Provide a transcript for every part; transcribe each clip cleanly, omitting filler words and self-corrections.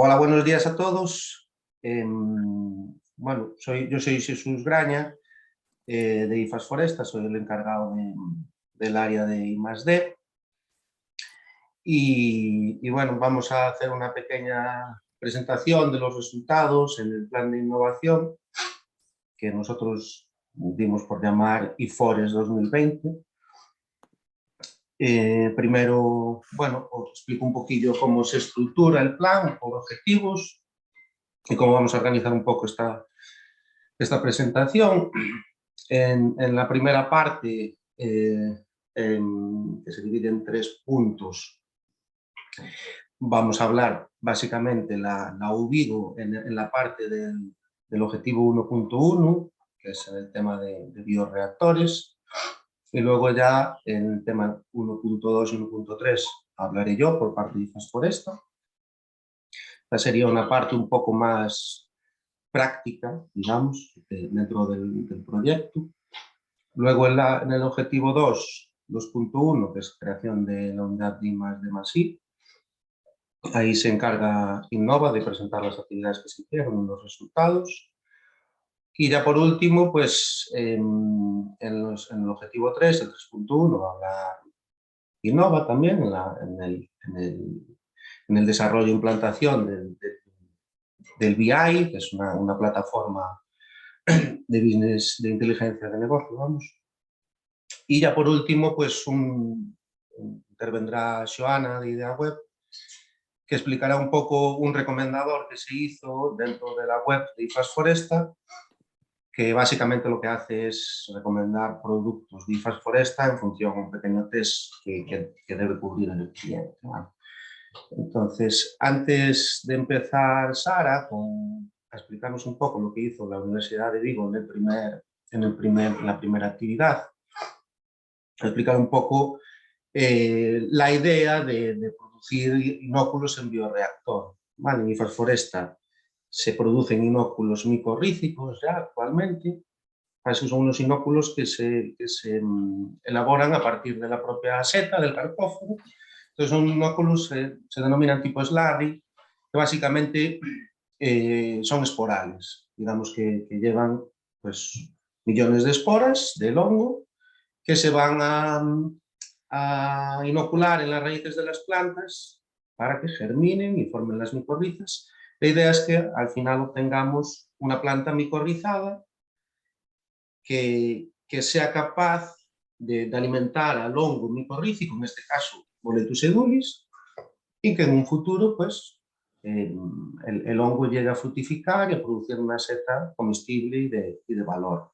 Hola, buenos días a todos. Bueno, yo soy Jesús Graña, de IFAS Foresta, soy el encargado del área de I+D. Y bueno, vamos a hacer una pequeña presentación de los resultados en el plan de innovación que nosotros dimos por llamar IFORES 2020. Primero, bueno, os explico un poquillo cómo se estructura el plan por objetivos y cómo vamos a organizar un poco esta presentación. En la primera parte, que se divide en 3 puntos, vamos a hablar básicamente la UVIGO en la parte del objetivo 1.1, que es el tema de bioreactores, y luego ya en el tema 1.2 y 1.3 hablaré yo por parte de IFAS Foresta. Esta sería una parte un poco más práctica, digamos, dentro del proyecto. Luego en el objetivo 2.1, que es creación de la unidad de I+D+I, ahí se encarga Innova de presentar las actividades que se hicieron, los resultados. Y ya por último, pues en el objetivo 3, el 3.1, va a hablar Innova también en el desarrollo e implantación del BI, que es una plataforma de business, de inteligencia de negocio, vamos. Y ya por último, pues intervendrá Joana de Idea Web, que explicará un poco un recomendador que se hizo dentro de la web de IFAS Foresta, que básicamente lo que hace es recomendar productos de IFAS Foresta en función de un pequeño test que debe cubrir el cliente, ¿vale? Entonces, antes de empezar, Sara, a explicarnos un poco lo que hizo la Universidad de Vigo en la primera actividad, a explicar un poco la idea de producir inóculos en bioreactor. ¿Vale? En IFAS Foresta se producen inóculos micorrícicos ya actualmente. Esos son unos inóculos que se elaboran a partir de la propia seta, del carpóforo. Entonces son inóculos, se denominan tipo Slurry, que básicamente son esporales. Digamos que llevan pues, millones de esporas del hongo que se van a inocular en las raíces de las plantas para que germinen y formen las micorrizas. La idea es que al final obtengamos una planta micorrizada que sea capaz de alimentar al hongo micorrícico, en este caso Boletus edulis, y que en un futuro pues, el hongo llegue a fructificar y a producir una seta comestible y de valor.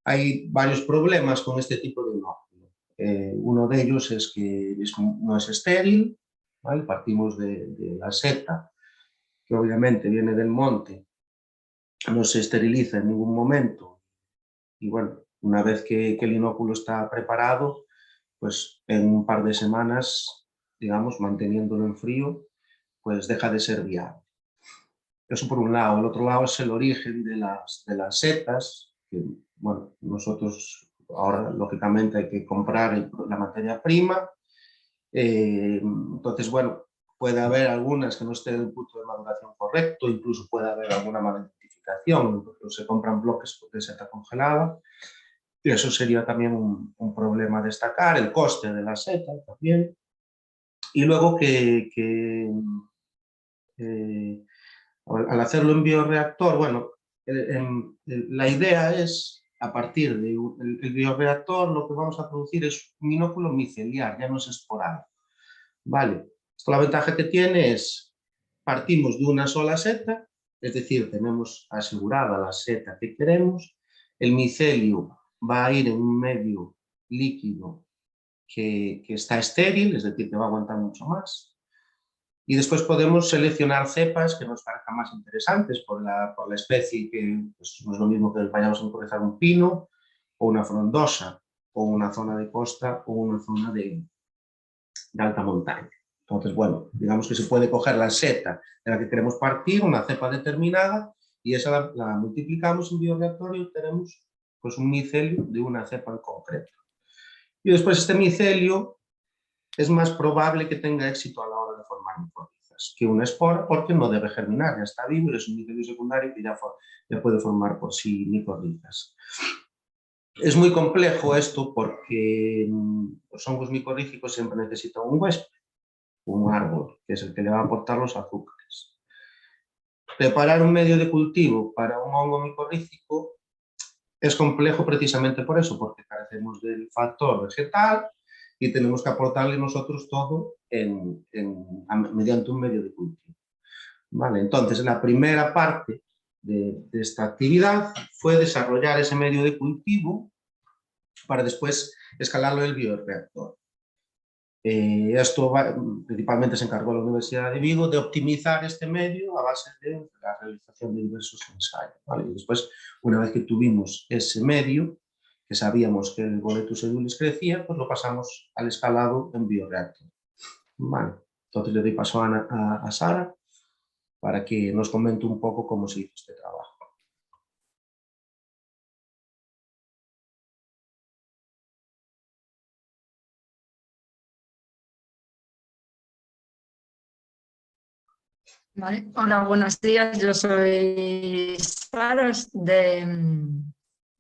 Hay varios problemas con este tipo de inóculo. Uno de ellos es que no es estéril, ¿vale? Partimos de la seta, que obviamente viene del monte, no se esteriliza en ningún momento, y bueno, una vez que el inóculo está preparado, pues en un par de semanas, digamos, manteniéndolo en frío, pues deja de ser viable. Eso por un lado. El otro lado es el origen de las setas, que bueno, nosotros ahora lógicamente hay que comprar la materia prima, entonces bueno, puede haber algunas que no estén en el punto de maduración correcto, incluso puede haber alguna mala identificación, se compran bloques de seta congelada, y eso sería también un problema a destacar, el coste de la seta también, y luego al hacerlo en bioreactor, bueno, la idea es, a partir del bioreactor, lo que vamos a producir es un inóculo miceliar, ya no es esporal. Vale, esto la ventaja que tiene es, partimos de una sola seta, es decir, tenemos asegurada la seta que queremos, el micelio va a ir en un medio líquido que está estéril, es decir, que va a aguantar mucho más. Y después podemos seleccionar cepas que nos parezcan más interesantes por la especie, que pues, no es lo mismo que vayamos a encorezar un pino o una frondosa, o una zona de costa o una zona de alta montaña. Entonces, bueno, digamos que se puede coger la seta de la que queremos partir, una cepa determinada, y esa la multiplicamos en bioreactor y obtenemos pues, un micelio de una cepa en concreto. Y después este micelio es más probable que tenga éxito a la hora de formar micorrizas. micorrizas que una espora, porque no debe germinar, ya está vivo y es un micelio secundario que ya puede formar por sí micorrizas. Es muy complejo esto porque los hongos micorrízicos siempre necesitan un huésped, un árbol, que es el que le va a aportar los azúcares. Preparar un medio de cultivo para un hongo micorrízico es complejo precisamente por eso, porque carecemos del factor vegetal y tenemos que aportarle nosotros todo mediante un medio de cultivo. Vale, entonces, la primera parte de esta actividad fue desarrollar ese medio de cultivo para después escalarlo en el bioreactor. Esto principalmente se encargó la Universidad de Vigo de optimizar este medio a base de la realización de diversos ensayos. ¿Vale? Y después, una vez que tuvimos ese medio, que sabíamos que el Boletus edulis crecía, pues lo pasamos al escalado en bioreactor. Vale. Entonces le doy paso a Sara para que nos comente un poco cómo se hizo este trabajo. Vale. Hola, buenos días. Yo soy Sara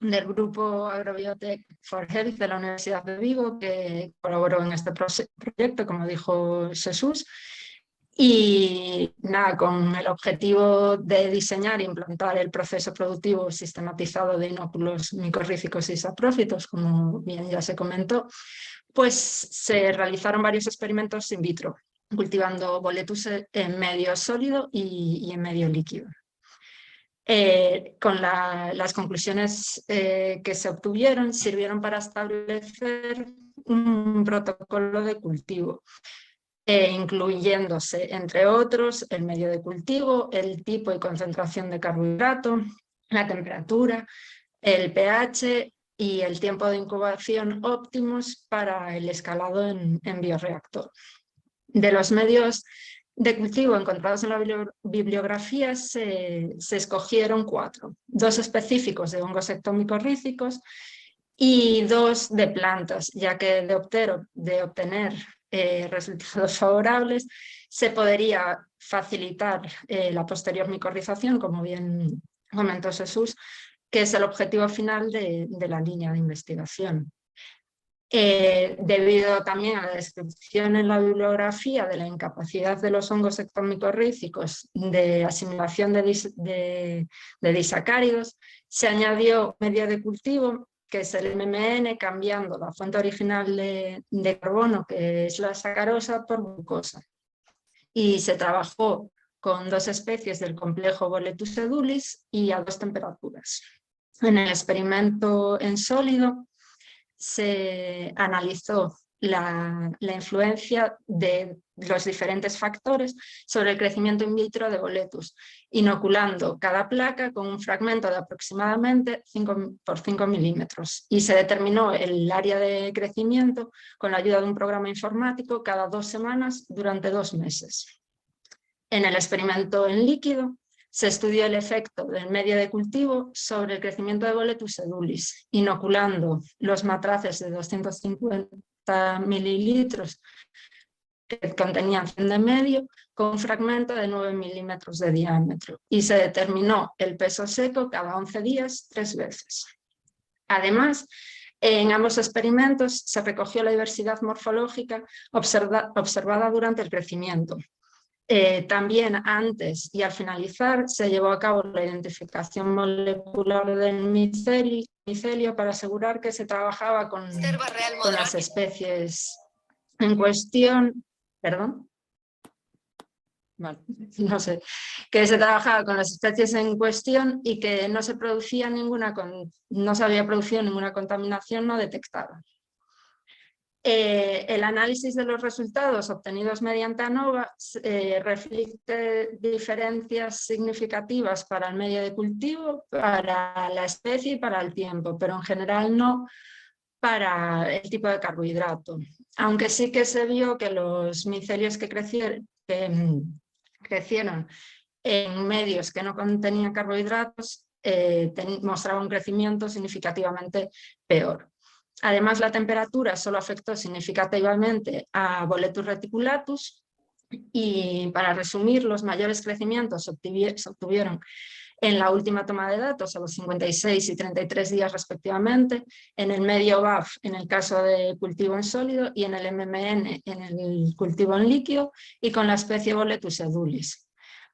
del grupo Agrobiotech for Health de la Universidad de Vigo, que colaboró en este proyecto, como dijo Jesús. Y nada, con el objetivo de diseñar e implantar el proceso productivo sistematizado de inóculos micorrízicos y saprófitos, como bien ya se comentó, pues se realizaron varios experimentos in vitro, cultivando boletus en medio sólido y en medio líquido. Con las conclusiones que se obtuvieron sirvieron para establecer un protocolo de cultivo, incluyéndose, entre otros, el medio de cultivo, el tipo y concentración de carbohidrato, la temperatura, el pH y el tiempo de incubación óptimos para el escalado en bioreactor. De los medios de cultivo encontrados en la bibliografía se escogieron 4, 2 específicos de hongos ectomicorrízicos y 2 de plantas, ya que de obtener resultados favorables se podría facilitar la posterior micorrización, como bien comentó Jesús, que es el objetivo final de la línea de investigación. Debido también a la descripción en la bibliografía de la incapacidad de los hongos ectomicorrízicos de asimilación de disacáridos, se añadió medio de cultivo, que es el MMN, cambiando la fuente original de carbono, que es la sacarosa, por glucosa. Y se trabajó con 2 especies del complejo Boletus edulis y a 2 temperaturas. En el experimento en sólido se analizó la influencia de los diferentes factores sobre el crecimiento in vitro de boletus, inoculando cada placa con un fragmento de aproximadamente 5 por 5 milímetros, y se determinó el área de crecimiento con la ayuda de un programa informático cada 2 semanas durante 2 meses. En el experimento en líquido se estudió el efecto del medio de cultivo sobre el crecimiento de Boletus edulis, inoculando los matraces de 250 mililitros que contenían 100 de medio con un fragmento de 9 milímetros de diámetro, y se determinó el peso seco cada 11 días 3 veces. Además, en ambos experimentos se recogió la diversidad morfológica observada durante el crecimiento. También antes y al finalizar se llevó a cabo la identificación molecular del micelio para asegurar que se trabajaba con las especies en cuestión, perdón, vale, no sé, que se trabajaba con las especies en cuestión y que no se había producido ninguna contaminación no detectada. El análisis de los resultados obtenidos mediante ANOVA refleja diferencias significativas para el medio de cultivo, para la especie y para el tiempo, pero en general no para el tipo de carbohidrato. Aunque sí que se vio que los micelios que crecieron en medios que no contenían carbohidratos mostraban un crecimiento significativamente peor. Además, la temperatura solo afectó significativamente a Boletus reticulatus, Y para resumir, los mayores crecimientos se obtuvieron en la última toma de datos, a los 56 y 33 días respectivamente, en el medio BAF en el caso de cultivo en sólido y en el MMN en el cultivo en líquido, y con la especie Boletus edulis.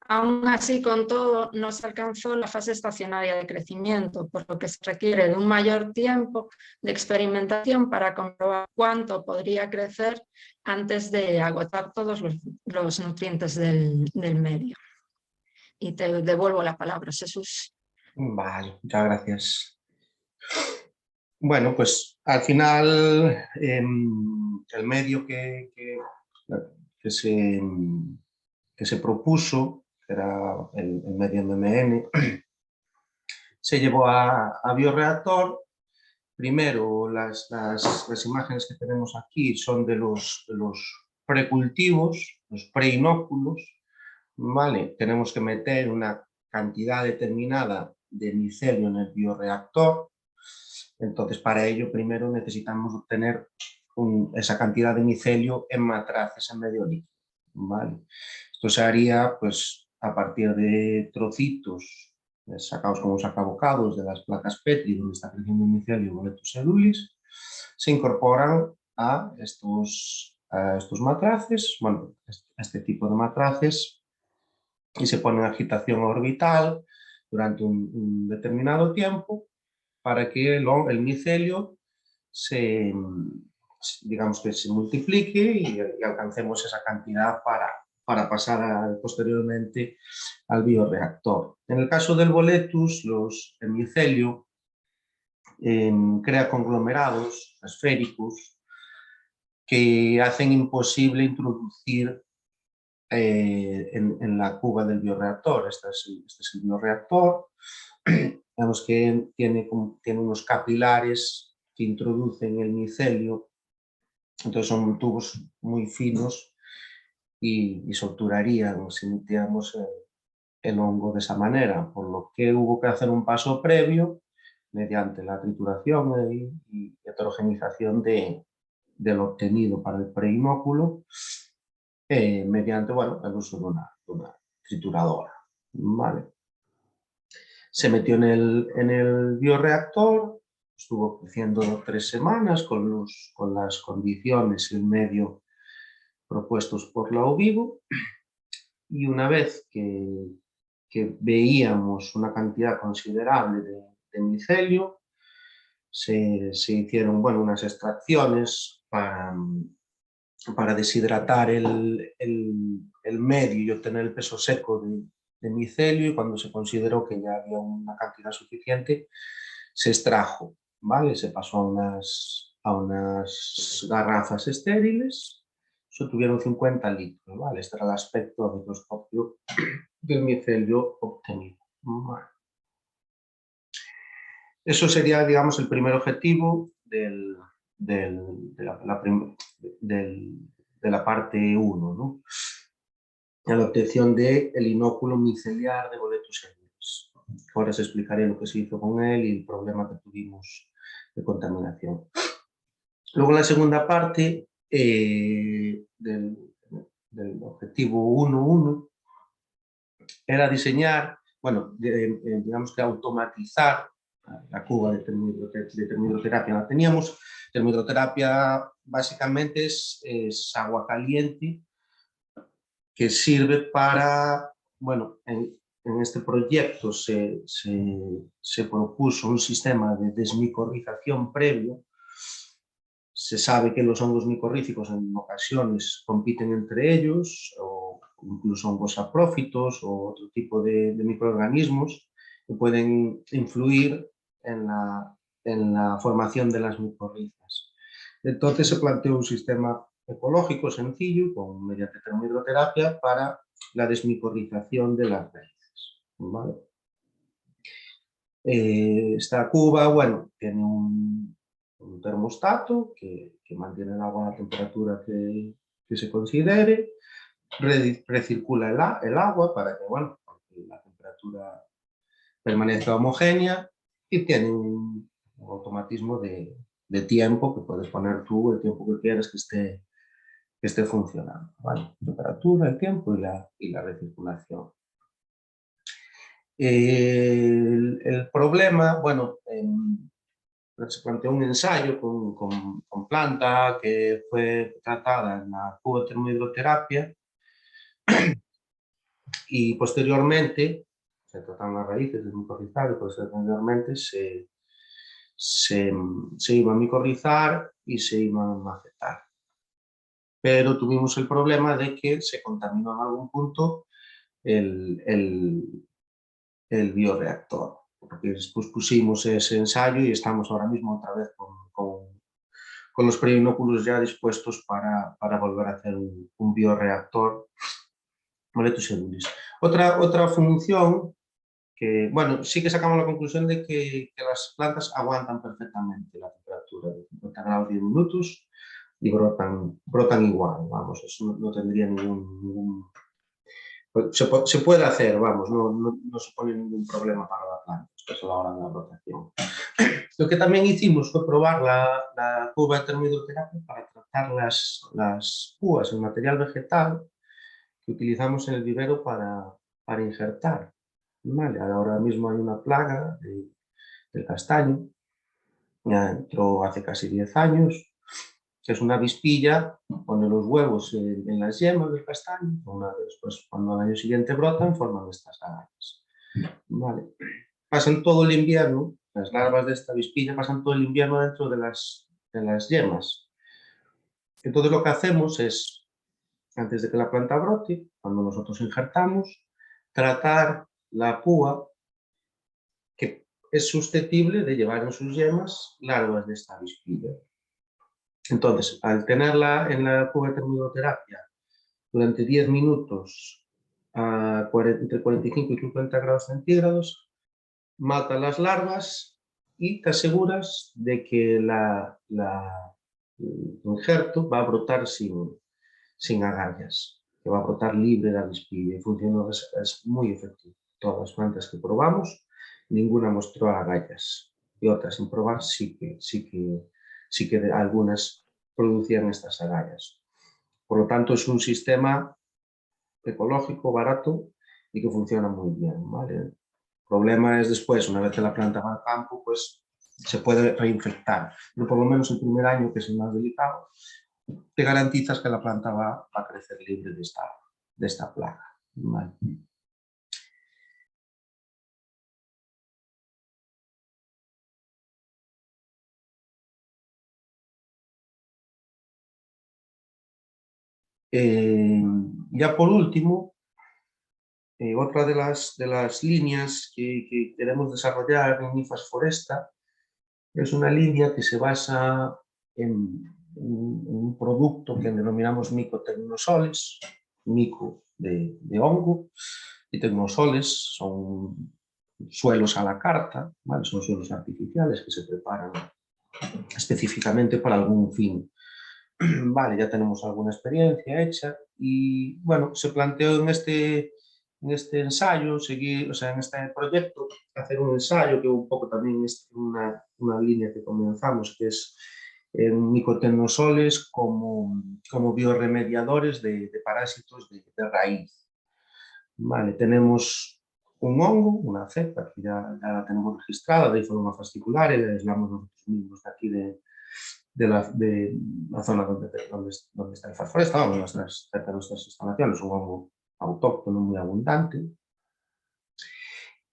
Aún así, con todo, no se alcanzó la fase estacionaria de crecimiento, por lo que se requiere de un mayor tiempo de experimentación para comprobar cuánto podría crecer antes de agotar todos los nutrientes del medio. Y te devuelvo la palabra, Jesús. Vale, muchas gracias. Bueno, pues al final el medio que se propuso, que era el medio MMN, se llevó a bioreactor. Primero, las imágenes que tenemos aquí son de los precultivos, los preinóculos, ¿vale? Tenemos que meter una cantidad determinada de micelio en el bioreactor. Entonces, para ello, primero necesitamos obtener esa cantidad de micelio en matraces en medio líquido, ¿vale? Esto se haría pues, a partir de trocitos sacados como sacabocados de las placas Petri, donde está creciendo el micelio Boletus edulis, se incorporan a estos matraces, bueno, a este tipo de matraces, y se pone en agitación orbital durante un determinado tiempo para que el micelio digamos que se multiplique y alcancemos esa cantidad para pasar posteriormente al bioreactor. En el caso del Boletus, el micelio crea conglomerados esféricos que hacen imposible introducir en la cuba del bioreactor. Este es el bioreactor. Vemos que tiene unos capilares que introducen el micelio, entonces son tubos muy finos y se obturarían si metiéramos el hongo de esa manera, por lo que hubo que hacer un paso previo mediante la trituración y heterogenización del obtenido para el preinóculo mediante el uso de una trituradora. ¿Vale? Se metió en el bioreactor, estuvo creciendo 3 semanas con las condiciones y el medio propuestos por la OVIVO, y una vez que veíamos una cantidad considerable de micelio, se hicieron unas extracciones para deshidratar el medio y obtener el peso seco de micelio, y cuando se consideró que ya había una cantidad suficiente, se extrajo, ¿vale? Se pasó a unas garrafas estériles, se tuvieron 50 litros, ¿vale? Este era el aspecto microscopio del micelio obtenido. ¿Vale? Eso sería, digamos, el primer objetivo de la parte 1, ¿no? La obtención del inóculo miceliar de Boletus edulis. Ahora os explicaré lo que se hizo con él y el problema que tuvimos de contaminación. Luego la segunda parte del objetivo 1.1 era diseñar, digamos que automatizar la cuba de termohidroterapia. La teníamos. Termohidroterapia básicamente es agua caliente que sirve para, en este proyecto se propuso un sistema de desmicorrización previo. Se sabe que los hongos micorríficos en ocasiones compiten entre ellos, o incluso hongos saprófitos o otro tipo de microorganismos que pueden influir en la formación de las micorrizas. Entonces se planteó un sistema ecológico sencillo, mediante termohidroterapia, para la desmicorrización de las raíces. ¿Vale? Esta cuba, tiene un termostato que mantiene el agua a la temperatura que se considere, recircula el agua para que la temperatura permanezca homogénea, y tiene un automatismo de tiempo que puedes poner tú el tiempo que quieras que esté que esté funcionando, ¿vale? Temperatura, el tiempo y la recirculación. El problema, bueno, se planteó un ensayo con planta que fue tratada en la cubotermohidroterapia y posteriormente se trataron las raíces del micorrizal y posteriormente se iba a micorrizar y se iba a macetar. Pero tuvimos el problema de que se contaminó en algún punto el bioreactor. Porque después pusimos ese ensayo y estamos ahora mismo otra vez con los preinóculos ya dispuestos para volver a hacer un bioreactor. Otra función que, bueno, sí que sacamos la conclusión de que las plantas aguantan perfectamente la temperatura de 50 grados 10 minutos y brotan igual, vamos, eso no tendría ningún se puede hacer, vamos, no supone ningún problema para la planta, después a la hora de la rotación. Lo que también hicimos fue probar la cuba de termohidroterapia para tratar las púas en material vegetal que utilizamos en el vivero para injertar. ¿Vale? Ahora mismo hay una plaga del castaño, ya entró hace casi 10 años, que es una avispilla, pone los huevos en las yemas del castaño, después cuando al año siguiente brotan forman estas agallas. Vale. Pasan todo el invierno, las larvas de esta avispilla pasan todo el invierno dentro de las yemas. Entonces lo que hacemos es, antes de que la planta brote, cuando nosotros injertamos, tratar la púa que es susceptible de llevar en sus yemas larvas de esta avispilla. Entonces, al tenerla en la cuba de termohidroterapia durante 10 minutos entre 45 y 50 grados centígrados, mata las larvas y te aseguras de que el injerto va a brotar sin agallas, que va a brotar libre de avispilla y funciona, es muy efectivo. Todas las plantas que probamos, ninguna mostró agallas y otras sin probar sí que algunas producían estas agallas. Por lo tanto, es un sistema ecológico, barato y que funciona muy bien, ¿vale? El problema es después, una vez que la planta va al campo, pues se puede reinfectar. Pero por lo menos el primer año, que es el más delicado, te garantizas que la planta va a crecer libre de esta plaga, ¿vale? Ya por último, otra de las líneas que queremos desarrollar en IFAS Foresta es una línea que se basa en un producto que denominamos micotecnosoles, mico de hongo, y tecnosoles son suelos a la carta, ¿vale? Son suelos artificiales que se preparan específicamente para algún fin. Vale, ya tenemos alguna experiencia hecha y bueno, se planteó en este ensayo, seguir, o sea, en este proyecto, hacer un ensayo que un poco también es una línea que comenzamos, que es micotecnosoles como bioremediadores de parásitos de raíz. Vale, tenemos un hongo, una cepa, que ya la tenemos registrada de forma fascicular y la aislamos nosotros mismos de aquí de la zona donde está el IFAS Foresta, cerca de nuestras instalaciones, un hongo autóctono muy abundante.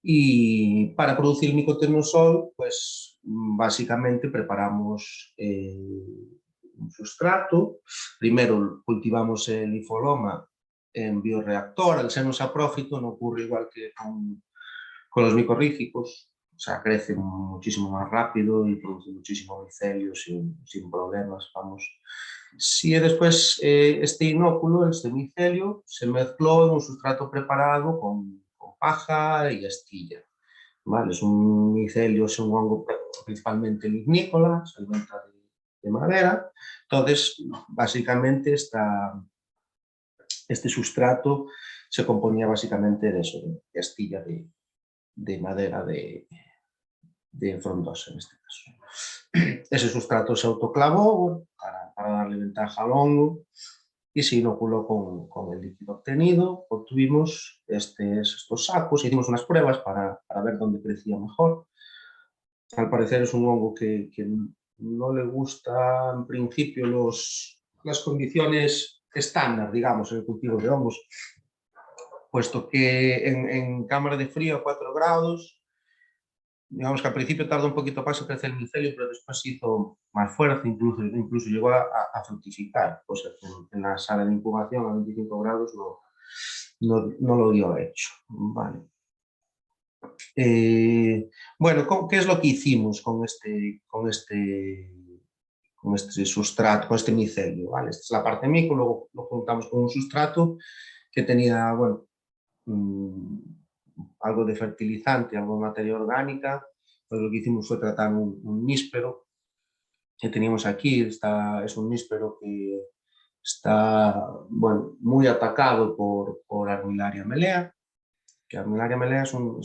Y para producir micotecnosol, pues básicamente preparamos un sustrato. Primero cultivamos el hifoloma en bioreactor. Al ser un saprófito no ocurre igual que con los micorrízicos. O sea, crece muchísimo más rápido y produce muchísimo micelio sin problemas, vamos. Si después este inóculo, este micelio, se mezcló en un sustrato preparado con paja y astilla. ¿Vale? Es un micelio, es un hongo principalmente lignícola, se alimenta de madera. Entonces, básicamente este sustrato se componía básicamente de eso, de astilla de madera de frondosa en este caso. Ese sustrato se autoclavó para darle ventaja al hongo y se inoculó con el líquido obtenido. Obtuvimos estos sacos, hicimos unas pruebas para ver dónde crecía mejor. Al parecer es un hongo que no le gusta en principio las condiciones estándar, digamos, en el cultivo de hongos, puesto que en cámara de frío a 4 grados, digamos que al principio tardó un poquito más en crecer el micelio, pero después se hizo más fuerte, incluso llegó a fructificar, o sea que en la sala de incubación a 25 grados no lo dio hecho. Vale. Bueno, ¿qué es lo que hicimos con este sustrato, con este micelio? ¿Vale? Esta es la parte mico, luego lo juntamos con un sustrato que tenía, bueno, algo de fertilizante, algo de materia orgánica. Pues lo que hicimos fue tratar un níspero que teníamos aquí. Es un níspero que está, bueno, muy atacado por Armillaria melea, que Armillaria melea es un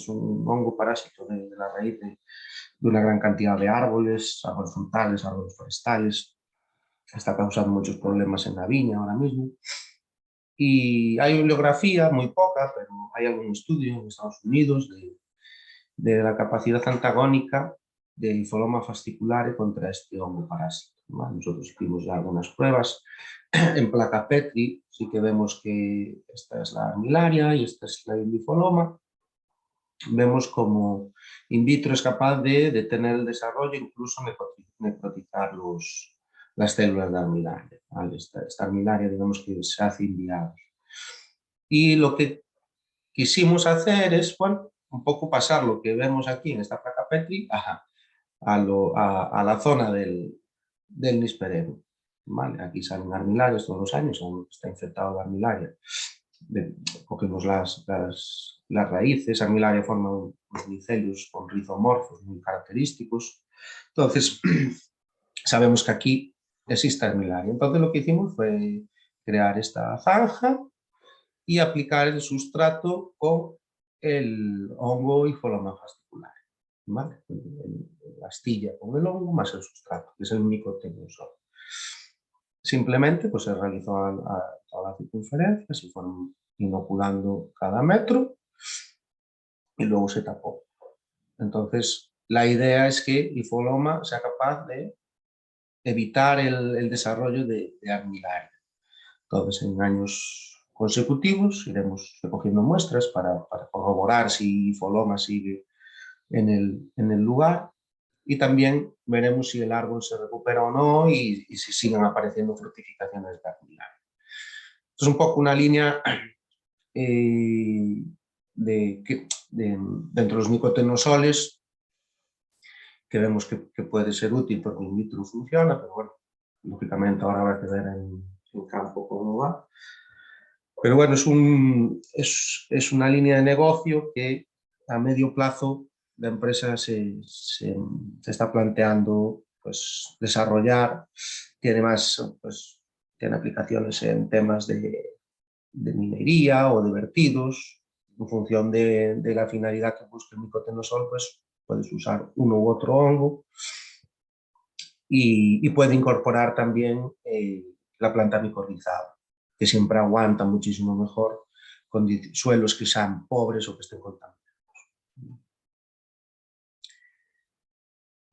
hongo parásito de la raíz de una gran cantidad de árboles frutales, árboles forestales. Está causando muchos problemas en la viña ahora mismo. Y hay bibliografía, muy poca, pero hay algún estudio en Estados Unidos de la capacidad antagónica de Hipholoma fasciculare contra este hongo parásito. ¿Vale? Nosotros hicimos ya algunas pruebas en placa Petri, sí que vemos que esta es la Armillaria y esta es la Hipholoma. Vemos como in vitro es capaz de detener el desarrollo, incluso necrotizar las células de Armillaria. ¿Vale? Esta Armillaria, digamos que se hace inviable. Y lo que quisimos hacer es, bueno, un poco pasar lo que vemos aquí en esta placa Petri a la zona del Nispereum. ¿Vale? Aquí salen armillarias todos los años, está infectado de armillaria. Cogemos las raíces, armillaria forma unos micelios con rizomorfos muy característicos. Entonces, sabemos que aquí existe armillaria. Entonces lo que hicimos fue crear esta zanja y aplicar el sustrato con el hongo Hipholoma fasciculare. ¿Vale? La astilla con el hongo más el sustrato, que es el Mycoteniosol. Simplemente pues, se realizó a toda la circunferencia, se fueron inoculando cada metro y luego se tapó. Entonces, la idea es que Hipholoma sea capaz de evitar el desarrollo de Armillaria. Entonces, en años consecutivos iremos recogiendo muestras para corroborar si Hipholoma sigue en el lugar, y también veremos si el árbol se recupera o no y si siguen apareciendo fructificaciones de Armillaria. Esto es un poco una línea dentro de los micotenosoles que vemos que puede ser útil porque in vitro funciona, pero bueno, lógicamente ahora habrá que ver en campo cómo va. Pero bueno, es una línea de negocio que a medio plazo la empresa se está planteando pues, desarrollar. Tiene tiene aplicaciones en temas de minería o de vertidos. En función de la finalidad que busque el micotenosol, pues puedes usar uno u otro hongo y puede incorporar también la planta micorrizada, que siempre aguanta muchísimo mejor con suelos que sean pobres o que estén contaminados.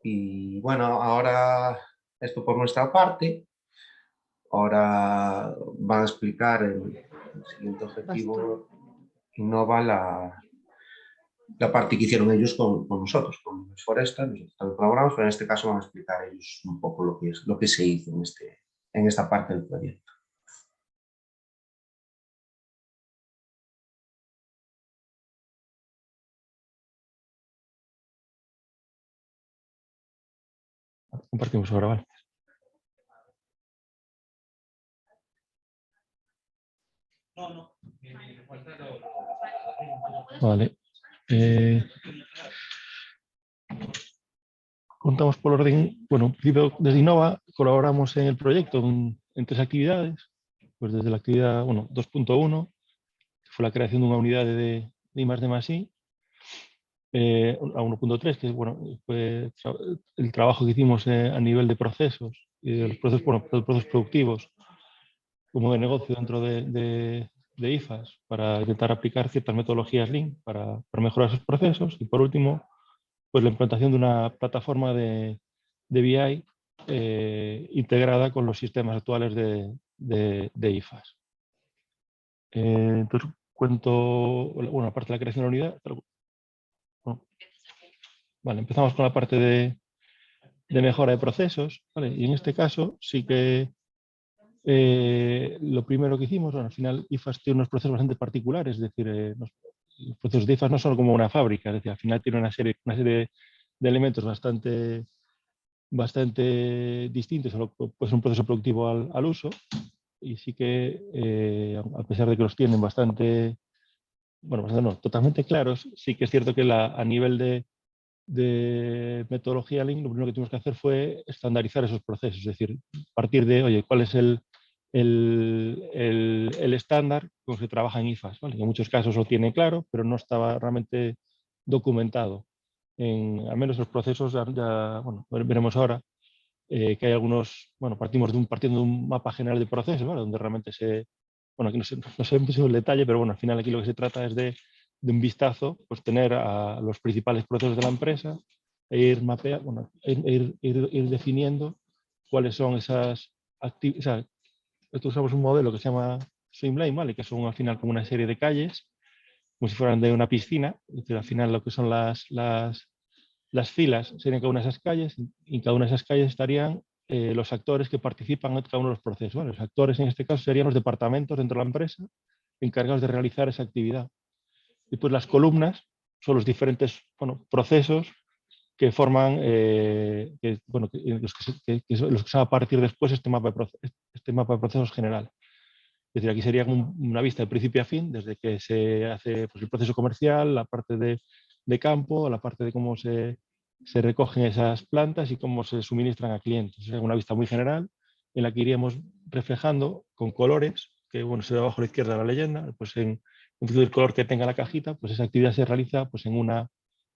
Y bueno, ahora esto por nuestra parte. Ahora van a explicar el siguiente objetivo, Innova, la parte que hicieron ellos con nosotros, con Foresta. Nosotros también colaboramos, pero en este caso van a explicar ellos un poco lo que se hizo en esta parte del proyecto. Compartimos ahora, ¿vale? Vale. Contamos por orden, bueno, desde Innova colaboramos en el proyecto en 3 actividades, pues desde la actividad 2.1, que fue la creación de una unidad de I+D+I, a 1.3, que bueno, fue el trabajo que hicimos a nivel de procesos y de los procesos productivos, como de negocio dentro de IFAS para intentar aplicar ciertas metodologías Lean para mejorar esos procesos. Y por último, pues la implantación de una plataforma de BI integrada con los sistemas actuales de IFAS. Entonces, cuento, bueno, aparte de la creación de la unidad. Bueno, vale, empezamos con la parte de mejora de procesos, ¿vale? Y en este caso sí que lo primero que hicimos, bueno, al final IFAS tiene unos procesos bastante particulares, es decir, los procesos de IFAS no son como una fábrica, es decir, al final tiene una serie de elementos bastante distintos a lo que puede ser un proceso productivo al uso, y sí que a pesar de que los tienen bastante, bueno, no, totalmente claros, sí que es cierto que a nivel de metodología Lean, lo primero que tuvimos que hacer fue estandarizar esos procesos, es decir, partir de, oye, ¿cuál es el estándar con el que se trabaja en IFAS? ¿Vale? En muchos casos lo tiene claro, pero no estaba realmente documentado. Al menos los procesos, bueno, veremos ahora que hay algunos, bueno, partiendo de un mapa general de procesos, ¿vale? Donde realmente bueno, aquí no sé mucho el detalle, pero bueno, al final aquí lo que se trata es de un vistazo, pues tener a los principales procesos de la empresa e ir ir definiendo cuáles son esas actividades. O sea, nosotros usamos un modelo que se llama Swimlane, ¿vale? Que son al final como una serie de calles, como si fueran de una piscina. Es decir, al final lo que son las filas serían cada una de esas calles, y en cada una de esas calles estarían los actores que participan en cada uno de los procesos, ¿vale? Los actores en este caso serían los departamentos dentro de la empresa encargados de realizar esa actividad. Y pues las columnas son los diferentes, bueno, procesos que forman, los que se va a partir después este mapa de procesos general. Es decir, aquí sería una vista de principio a fin, desde que se hace, pues, el proceso comercial, la parte de campo, la parte de cómo se recogen esas plantas y cómo se suministran a clientes. Es una vista muy general en la que iríamos reflejando con colores, que bueno, se ve abajo a la izquierda la leyenda, pues en función del color que tenga la cajita, pues esa actividad se realiza pues en uno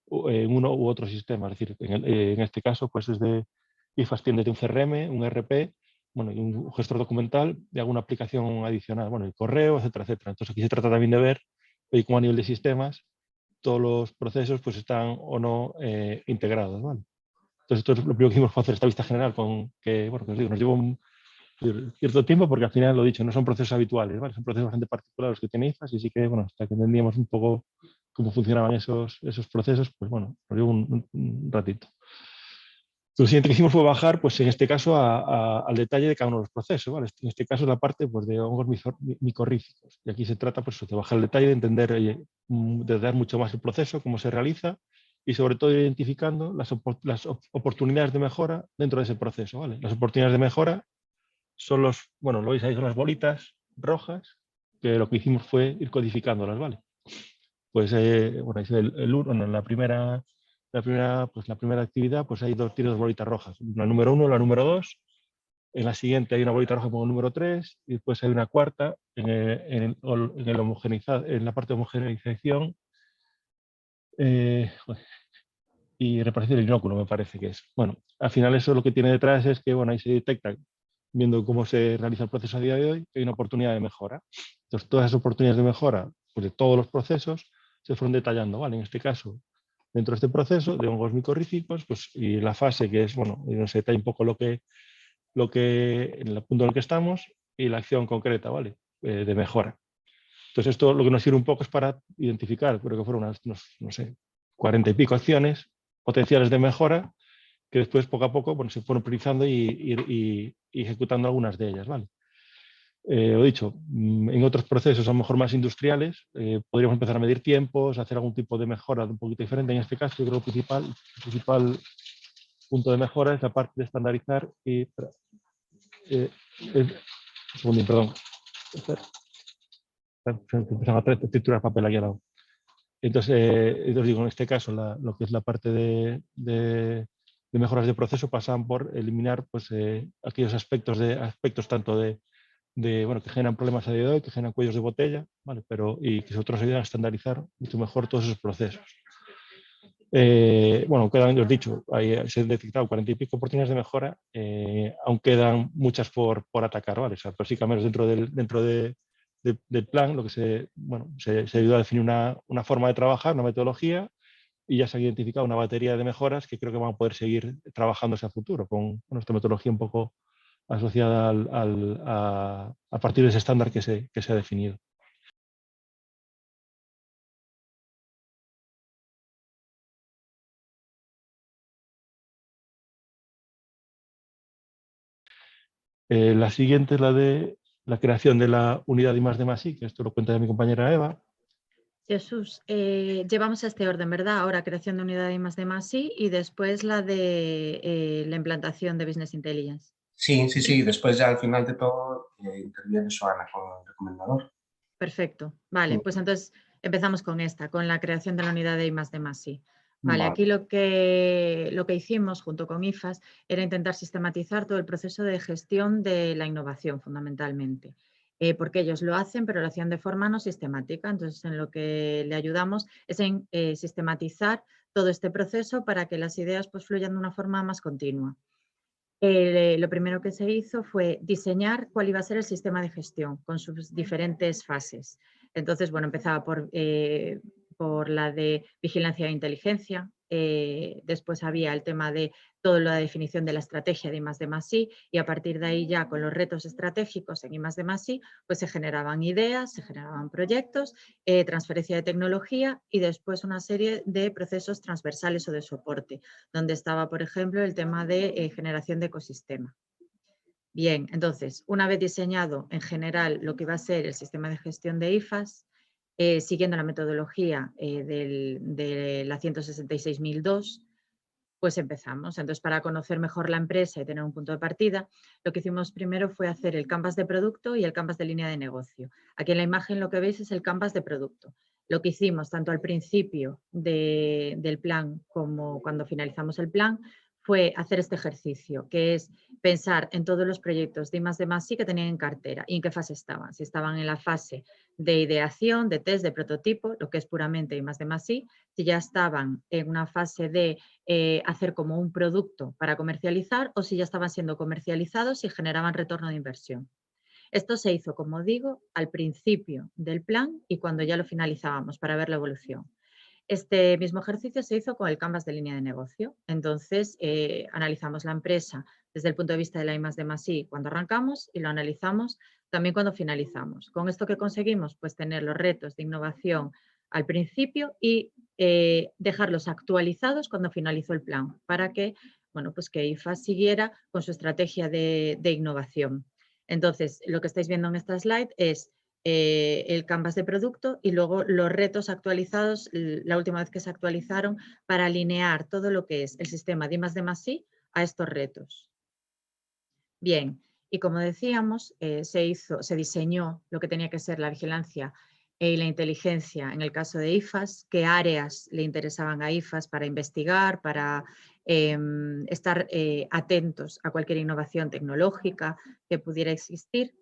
u otro sistema. Es decir, en este caso, pues desde IFAS tiene un CRM, un ERP, bueno, y un gestor documental y alguna aplicación adicional, bueno, el correo, etcétera, etcétera. Entonces aquí se trata también de ver cómo a nivel de sistemas todos los procesos pues están o no integrados, ¿vale? Entonces esto es lo primero que hicimos, fue hacer esta vista general con que, bueno, que os digo, nos llevó un cierto tiempo porque al final, lo dicho, no son procesos habituales, ¿vale? Son procesos bastante particulares los que tiene IFAS, y sí que, bueno, hasta que entendíamos un poco cómo funcionaban esos procesos, pues bueno, nos llevó un ratito. Lo siguiente que hicimos fue bajar, pues en este caso, al detalle de cada uno de los procesos, ¿vale? En este caso es la parte, pues, de hongos micorrízicos. Y aquí se trata, pues, de bajar el detalle, de entender, de dar mucho más el proceso, cómo se realiza, y sobre todo identificando las oportunidades de mejora dentro de ese proceso, ¿vale? Las oportunidades de mejora son bueno, lo veis ahí, son las bolitas rojas, que lo que hicimos fue ir codificándolas, ¿vale? Pues, bueno, ahí se ve bueno, la primera actividad, pues tiene dos bolitas rojas, la número 1, la número 2. En la siguiente hay una bolita roja como número 3, y después hay una cuarta en la parte de homogeneización y reparación del inóculo, me parece que es. Bueno, al final eso lo que tiene detrás es que, bueno, ahí se detecta, viendo cómo se realiza el proceso a día de hoy, que hay una oportunidad de mejora. Entonces, todas esas oportunidades de mejora, pues, de todos los procesos se fueron detallando, ¿vale? En este caso, dentro de este proceso de hongos micorrízicos, pues, y la fase que es, bueno, se detalla un poco en el punto en el que estamos, y la acción concreta, ¿vale? De mejora. Entonces, esto lo que nos sirve un poco es para identificar, creo que fueron unas, no sé, 40 y pico acciones potenciales de mejora, que después, poco a poco, bueno, se fueron priorizando y ejecutando algunas de ellas, ¿vale? Lo dicho, en otros procesos a lo mejor más industriales, podríamos empezar a medir tiempos, hacer algún tipo de mejora un poquito diferente. En este caso, yo creo que el principal punto de mejora es la parte de estandarizar y... un segundín, perdón. Empezamos a triturar papel aquí al lado. Entonces digo, en este caso, lo que es la parte de mejoras de proceso pasan por eliminar, pues, aquellos aspectos tanto bueno, que generan problemas a día de hoy, que generan cuellos de botella, ¿vale? Y que nosotros ayudan a estandarizar mucho mejor todos esos procesos. Bueno, quedan, os he dicho, se han detectado 40 y pico oportunidades de mejora, aún quedan muchas por atacar, ¿vale? O sea, pero sí que al menos dentro del plan, lo que se ayudó a definir una forma de trabajar, una metodología, y ya se ha identificado una batería de mejoras que creo que van a poder seguir trabajándose a futuro con nuestra metodología un poco asociada a partir de ese estándar que se ha definido. La siguiente es la de la creación de la unidad de I+D+I, que esto lo cuenta mi compañera Eva. Jesús, llevamos a este orden, ¿verdad? Ahora creación de unidad de I+D+I y después la de la implantación de Business Intelligence. Sí. Después ya al final de todo interviene Joana con el recomendador. Perfecto. Vale, pues entonces empezamos con esta, con la creación de la unidad de I+D+I. Vale, aquí lo que hicimos junto con IFAS era intentar sistematizar todo el proceso de gestión de la innovación, fundamentalmente. Porque ellos lo hacen, pero lo hacían de forma no sistemática. Entonces, en lo que le ayudamos es en sistematizar todo este proceso para que las ideas pues, fluyan de una forma más continua. Lo primero que se hizo fue diseñar cuál iba a ser el sistema de gestión con sus diferentes fases. Entonces, bueno, empezaba por la de vigilancia e inteligencia, después había el tema de toda la definición de la estrategia de I+D+I y a partir de ahí ya con los retos estratégicos en I+D+I pues se generaban ideas, se generaban proyectos, transferencia de tecnología y después una serie de procesos transversales o de soporte, donde estaba, por ejemplo, el tema de generación de ecosistema. Bien, entonces, una vez diseñado en general lo que va a ser el sistema de gestión de IFAS, siguiendo la metodología de la 166.002, pues empezamos. Entonces, para conocer mejor la empresa y tener un punto de partida, lo que hicimos primero fue hacer el canvas de producto y el canvas de línea de negocio. Aquí en la imagen lo que veis es el canvas de producto. Lo que hicimos tanto al principio del plan como cuando finalizamos el plan fue hacer este ejercicio, que es pensar en todos los proyectos de I+D+I que tenían en cartera y en qué fase estaban. Si estaban en la fase de ideación, de test, de prototipo, lo que es puramente I+D+I, si ya estaban en una fase de hacer como un producto para comercializar o si ya estaban siendo comercializados y generaban retorno de inversión. Esto se hizo, como digo, al principio del plan y cuando ya lo finalizábamos para ver la evolución. Este mismo ejercicio se hizo con el canvas de línea de negocio. Entonces, analizamos la empresa desde el punto de vista de la I+D+I cuando arrancamos y lo analizamos también cuando finalizamos. ¿Con esto qué conseguimos? Pues tener los retos de innovación al principio y dejarlos actualizados cuando finalizó el plan para que, bueno, pues que IFAS siguiera con su estrategia de innovación. Entonces, lo que estáis viendo en esta slide es el canvas de producto y luego los retos actualizados, la última vez que se actualizaron, para alinear todo lo que es el sistema de I+D+I a estos retos. Bien, y como decíamos, se diseñó lo que tenía que ser la vigilancia y la inteligencia en el caso de IFAS, qué áreas le interesaban a IFAS para investigar, para estar atentos a cualquier innovación tecnológica que pudiera existir.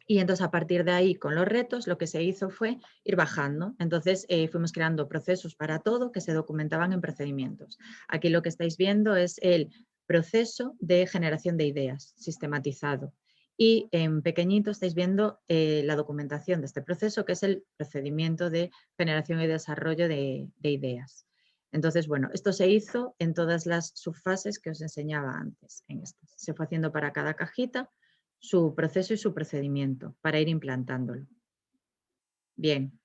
Y entonces a partir de ahí con los retos lo que se hizo fue ir bajando. Entonces fuimos creando procesos para todo que se documentaban en procedimientos. Aquí lo que estáis viendo es el proceso de generación de ideas sistematizado. Y en pequeñito estáis viendo la documentación de este proceso, que es el procedimiento de generación y desarrollo de ideas. Entonces, bueno, esto se hizo en todas las subfases que os enseñaba antes. Se fue haciendo para cada cajita su proceso y su procedimiento para ir implantándolo. Bien.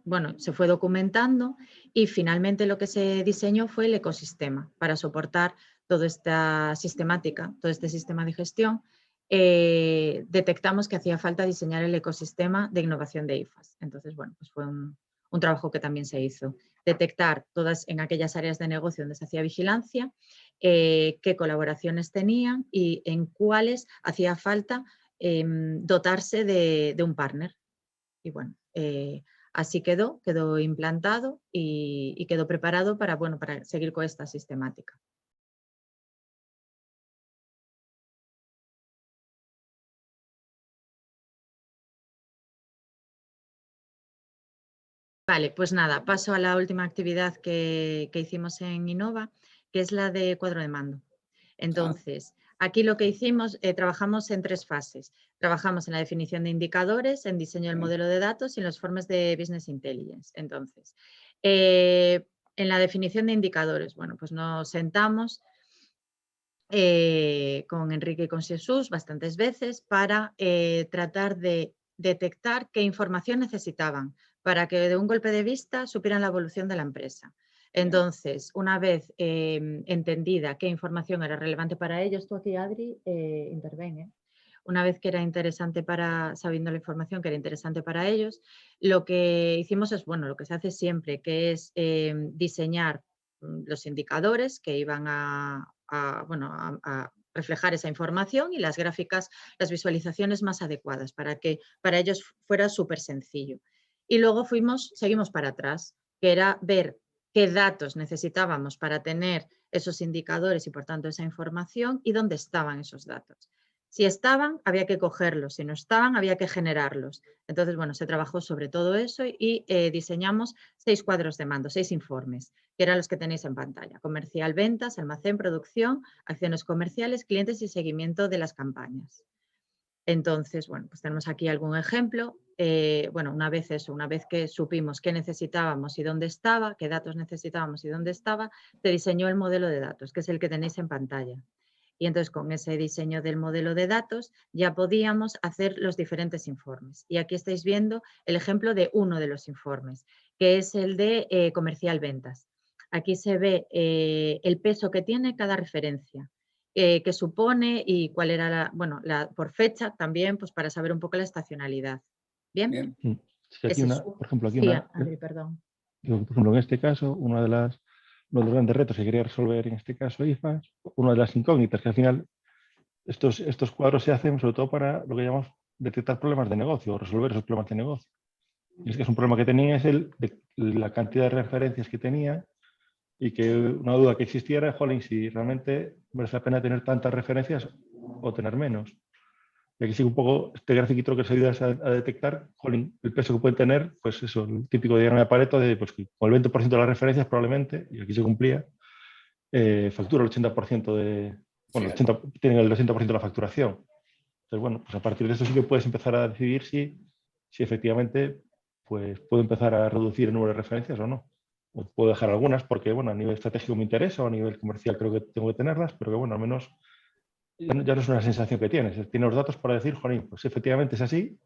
Bueno, se fue documentando y finalmente lo que se diseñó fue el ecosistema para soportar toda esta sistemática, todo este sistema de gestión. Detectamos que hacía falta diseñar el ecosistema de innovación de IFAS. Entonces, bueno, pues fue un trabajo que también se hizo. Detectar todas en aquellas áreas de negocio donde se hacía vigilancia, qué colaboraciones tenían y en cuáles hacía falta dotarse de un partner. Y bueno, así quedó implantado y quedó preparado para, bueno, para seguir con esta sistemática. Vale, pues nada, paso a la última actividad que hicimos en Innova, que es la de cuadro de mando. Entonces, aquí lo que hicimos, trabajamos en 3 fases. Trabajamos en la definición de indicadores, en diseño del modelo de datos y en los informes de Business Intelligence. Entonces, en la definición de indicadores, bueno, pues nos sentamos con Enrique y con Jesús bastantes veces para tratar de detectar qué información necesitaban para que de un golpe de vista supieran la evolución de la empresa. Entonces, una vez entendida qué información era relevante para ellos, tú aquí, Adri, interviene. Una vez que era interesante sabiendo la información que era interesante para ellos, lo que hicimos es, bueno, lo que se hace siempre, que es diseñar los indicadores que iban a reflejar esa información y las gráficas, las visualizaciones más adecuadas para que para ellos fuera súper sencillo. Y luego seguimos para atrás, que era ver qué datos necesitábamos para tener esos indicadores y por tanto esa información y dónde estaban esos datos. Si estaban, había que cogerlos, si no estaban, había que generarlos. Entonces, bueno, se trabajó sobre todo eso y diseñamos 6 cuadros de mando, 6 informes, que eran los que tenéis en pantalla. Comercial, ventas, almacén, producción, acciones comerciales, clientes y seguimiento de las campañas. Entonces, bueno, pues tenemos aquí algún ejemplo. Una vez que supimos qué necesitábamos y dónde estaba, qué datos necesitábamos y dónde estaba, se diseñó el modelo de datos, que es el que tenéis en pantalla. Y entonces con ese diseño del modelo de datos ya podíamos hacer los diferentes informes. Y aquí estáis viendo el ejemplo de uno de los informes, que es el de comercial ventas. Aquí se ve el peso que tiene cada referencia, qué supone y cuál era por fecha también, pues para saber un poco la estacionalidad. ¿Bien? Sí, aquí por ejemplo, André, perdón. Por ejemplo, en este caso, uno de los grandes retos que quería resolver en este caso IFAS, una de las incógnitas que al final estos cuadros se hacen sobre todo para lo que llamamos detectar problemas de negocio o resolver esos problemas de negocio. Y es que es un problema que tenía es de la cantidad de referencias que tenía y que una duda que existiera, jolín, si realmente merece la pena tener tantas referencias o tener menos. Y aquí sigue un poco este grafiquito que se ayuda a detectar, jolín, el peso que pueden tener, pues eso, el típico diagrama de Pareto de pues, que con el 20% de las referencias probablemente, y aquí se cumplía, factura el 80% de, bueno, tienen el 80% de la facturación. Entonces, bueno, pues a partir de eso sí que puedes empezar a decidir si efectivamente pues puedo empezar a reducir el número de referencias o no. O puedo dejar algunas porque, bueno, a nivel estratégico me interesa o a nivel comercial creo que tengo que tenerlas, pero que, bueno, al menos ya no es una sensación que tienes. Tienes los datos para decir, jolín, pues efectivamente es así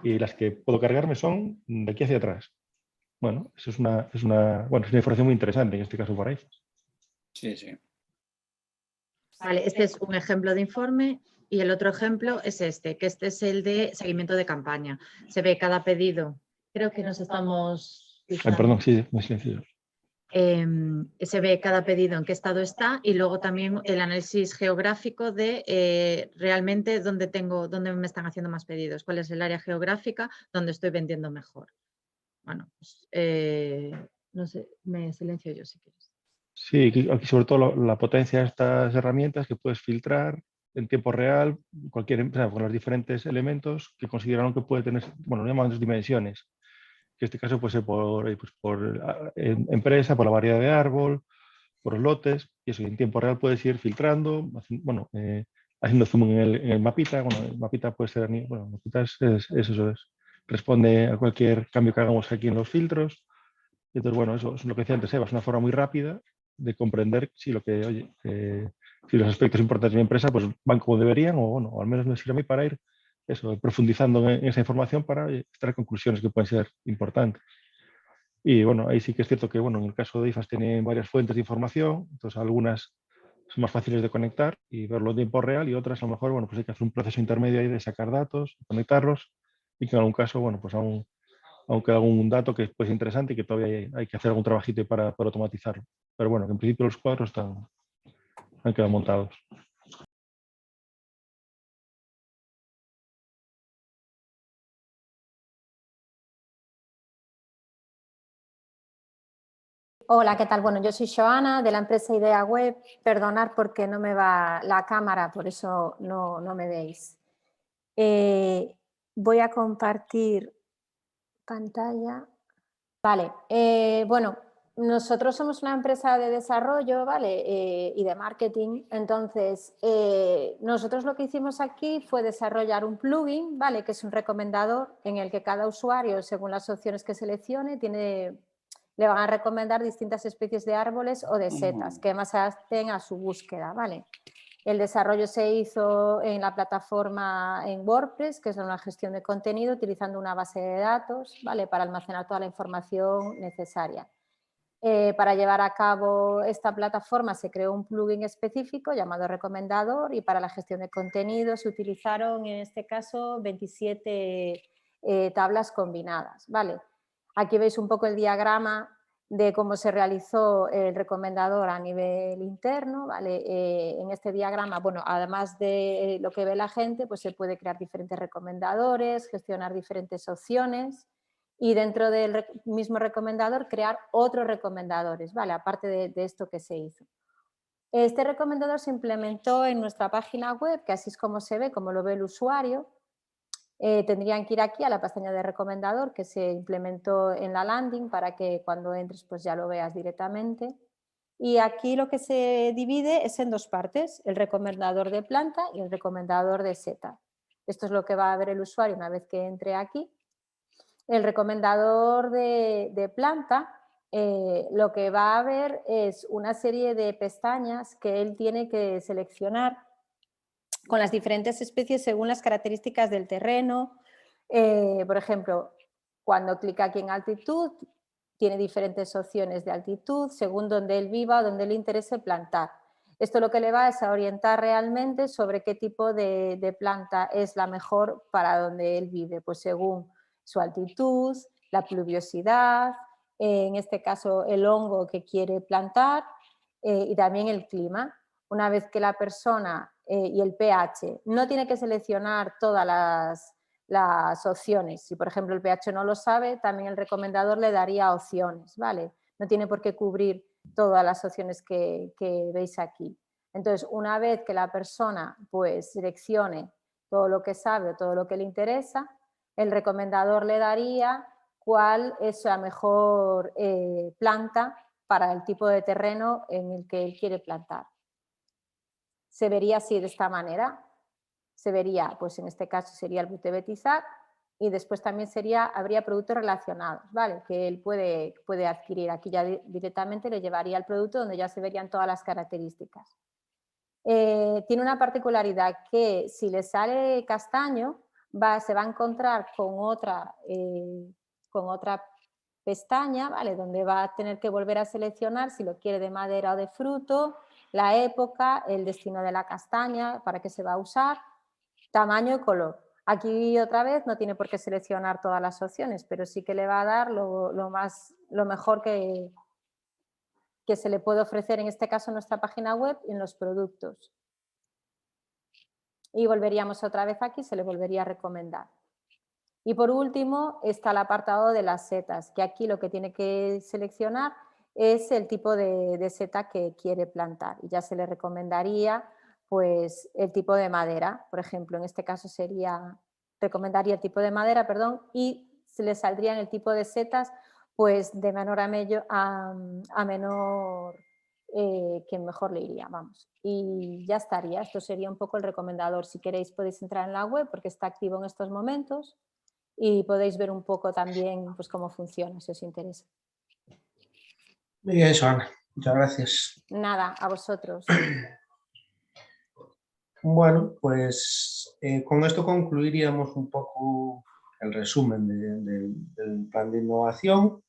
y las que puedo cargarme son de aquí hacia atrás. Bueno, eso es una información muy interesante en este caso para IFAS. Sí, sí. Vale, este es un ejemplo de informe y el otro ejemplo es que este es el de seguimiento de campaña. Se ve cada pedido. Creo que nos estamos... Ay, perdón, sí, me silencio. Se ve cada pedido en qué estado está y luego también el análisis geográfico de realmente dónde me están haciendo más pedidos, cuál es el área geográfica donde estoy vendiendo mejor. Bueno, pues, no sé, me silencio yo si quieres. Sí, aquí sobre todo la potencia de estas herramientas que puedes filtrar en tiempo real cualquier empresa con los diferentes elementos que consideraron que puede tener, bueno, lo llaman dos dimensiones, que en este caso puede ser por empresa, por la variedad de árbol, por los lotes, y eso en tiempo real puedes ir filtrando, haciendo zoom en el mapita. Bueno, el mapita puede ser, bueno, el mapita responde a cualquier cambio que hagamos aquí en los filtros. Y entonces, bueno, eso es lo que decía antes, Eva, es una forma muy rápida de comprender si si los aspectos importantes de mi empresa pues van como deberían o, bueno, o al menos me sirve a mí para ir profundizando en esa información para extraer conclusiones que pueden ser importantes. Y bueno, ahí sí que es cierto que, bueno, en el caso de IFAS tienen varias fuentes de información, entonces algunas son más fáciles de conectar y verlo en tiempo real y otras a lo mejor, bueno, pues hay que hacer un proceso intermedio ahí de sacar datos, conectarlos y que en algún caso, bueno, pues aún queda algún dato que es interesante y que todavía hay que hacer algún trabajito para automatizarlo. Pero bueno, que en principio los cuadros han quedado montados. Hola, ¿qué tal? Bueno, yo soy Joana de la empresa Idea Web. Perdonad porque no me va la cámara, por eso no me veis. Voy a compartir pantalla. Vale, bueno, nosotros somos una empresa de desarrollo, ¿vale? Y de marketing. Entonces, nosotros lo que hicimos aquí fue desarrollar un plugin, ¿vale? Que es un recomendador en el que cada usuario, según las opciones que seleccione, le van a recomendar distintas especies de árboles o de setas que más se adapten a su búsqueda, ¿vale? El desarrollo se hizo en la plataforma en WordPress, que es una gestión de contenido, utilizando una base de datos, ¿vale? Para almacenar toda la información necesaria. Para llevar a cabo esta plataforma se creó un plugin específico llamado Recomendador y para la gestión de contenido se utilizaron en este caso 27 tablas combinadas, ¿vale? Aquí veis un poco el diagrama de cómo se realizó el recomendador a nivel interno, ¿vale? En este diagrama, bueno, además de lo que ve la gente, pues se puede crear diferentes recomendadores, gestionar diferentes opciones y dentro del mismo recomendador crear otros recomendadores, ¿vale? Aparte de esto que se hizo. Este recomendador se implementó en nuestra página web, que así es como se ve, como lo ve el usuario. Tendrían que ir aquí a la pestaña de recomendador que se implementó en la landing para que cuando entres pues ya lo veas directamente. Y aquí lo que se divide es en dos partes, el recomendador de planta y el recomendador de seta. Esto es lo que va a ver el usuario una vez que entre aquí. El recomendador de planta lo que va a ver es una serie de pestañas que él tiene que seleccionar con las diferentes especies según las características del terreno. Por ejemplo, cuando clica aquí en altitud, tiene diferentes opciones de altitud según donde él viva o donde le interese plantar. Esto lo que le va es a orientar realmente sobre qué tipo de planta es la mejor para donde él vive, pues según su altitud, la pluviosidad, en este caso el hongo que quiere plantar y también el clima. Una vez que la persona y el pH, no tiene que seleccionar todas las opciones. Si, por ejemplo, el pH no lo sabe, también el recomendador le daría opciones, ¿vale? No tiene por qué cubrir todas las opciones que veis aquí. Entonces, una vez que la persona pues seleccione todo lo que sabe o todo lo que le interesa, el recomendador le daría cuál es la mejor planta para el tipo de terreno en el que él quiere plantar. Se vería así de esta manera. Se vería, pues en este caso sería el butebetizar y después también habría productos relacionados, ¿vale? Que él puede adquirir. Aquí ya directamente le llevaría el producto donde ya se verían todas las características. Tiene una particularidad que si le sale castaño, se va a encontrar con otra pestaña, ¿vale? Donde va a tener que volver a seleccionar si lo quiere de madera o de fruto, la época, el destino de la castaña, para qué se va a usar, tamaño y color. Aquí otra vez no tiene por qué seleccionar todas las opciones, pero sí que le va a dar lo mejor que se le puede ofrecer, en este caso en nuestra página web, en los productos. Y volveríamos otra vez aquí, se le volvería a recomendar. Y por último está el apartado de las setas, que aquí lo que tiene que seleccionar es el tipo de seta que quiere plantar. Y ya se le recomendaría pues el tipo de madera, por ejemplo, en este caso recomendaría el tipo de madera, perdón, y se le saldrían el tipo de setas pues de menor a menor que mejor le iría, vamos. Y ya estaría, esto sería un poco el recomendador. Si queréis podéis entrar en la web porque está activo en estos momentos y podéis ver un poco también pues, cómo funciona, si os interesa. Muy bien, Joana. Muchas gracias. Nada, a vosotros. Bueno, pues con esto concluiríamos un poco el resumen del plan de innovación.